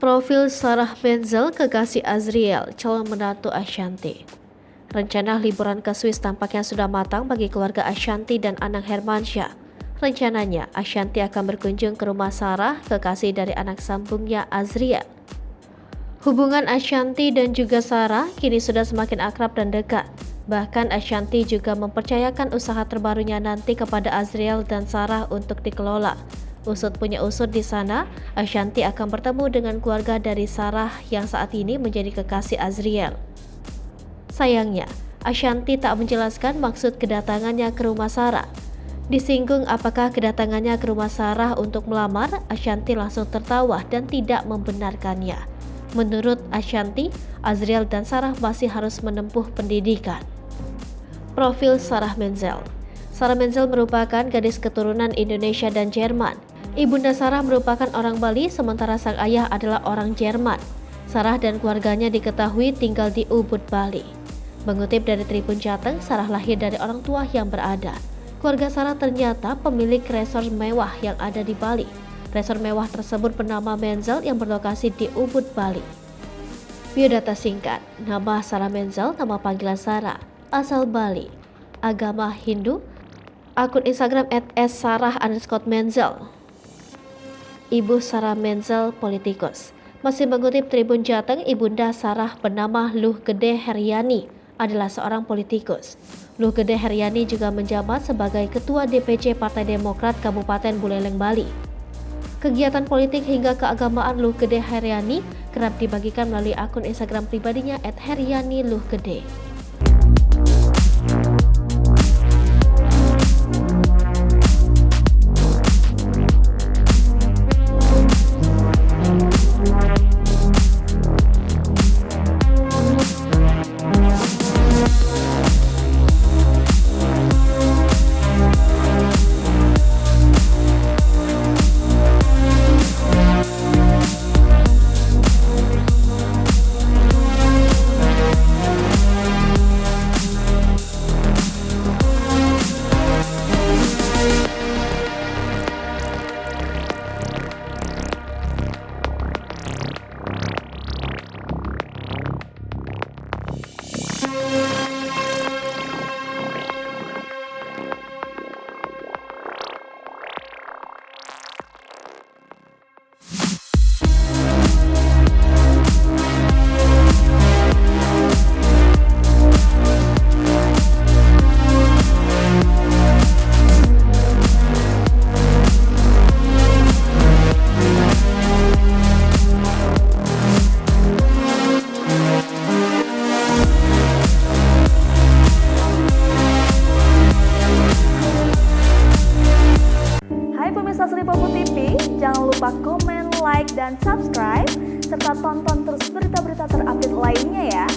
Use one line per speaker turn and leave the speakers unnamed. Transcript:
Profil Sarah Menzel, kekasih Azriel, calon menantu Ashanty. Rencana liburan ke Swiss tampaknya sudah matang bagi keluarga Ashanty dan Anang Hermansyah. Rencananya, Ashanty akan berkunjung ke rumah Sarah, kekasih dari anak sambungnya Azriel. Hubungan Ashanty dan juga Sarah kini sudah semakin akrab dan dekat. Bahkan Ashanty juga mempercayakan usaha terbarunya nanti kepada Azriel dan Sarah untuk dikelola. Usut punya usut di sana, Ashanty akan bertemu dengan keluarga dari Sarah yang saat ini menjadi kekasih Azriel. Sayangnya, Ashanty tak menjelaskan maksud kedatangannya ke rumah Sarah. Disinggung apakah kedatangannya ke rumah Sarah untuk melamar, Ashanty langsung tertawa dan tidak membenarkannya. Menurut Ashanty, Azriel dan Sarah masih harus menempuh pendidikan. Profil Sarah Menzel. Sarah Menzel merupakan gadis keturunan Indonesia dan Jerman. Ibunda Sarah merupakan orang Bali, sementara sang ayah adalah orang Jerman. Sarah dan keluarganya diketahui tinggal di Ubud, Bali. Mengutip dari Tribun Jateng, Sarah lahir dari orang tua yang berada. Keluarga Sarah ternyata pemilik resort mewah yang ada di Bali. Resort mewah tersebut bernama Menzel yang berlokasi di Ubud, Bali. Biodata singkat, nama Sarah Menzel, nama panggilan Sarah, asal Bali, agama Hindu, akun Instagram @sarah_menzel. Ibu Sarah Menzel politikus. Masih mengutip Tribun Jateng, ibunda Sarah bernama Luh Gede Heryani adalah seorang politikus. Luh Gede Heryani juga menjabat sebagai Ketua DPC Partai Demokrat Kabupaten Buleleng, Bali. Kegiatan politik hingga keagamaan Luh Gede Heryani kerap dibagikan melalui akun Instagram pribadinya @heryani_luhgede.
Hai pemirsa Sri Popo TV, jangan lupa komen, like, dan subscribe, serta tonton terus berita-berita terupdate lainnya ya.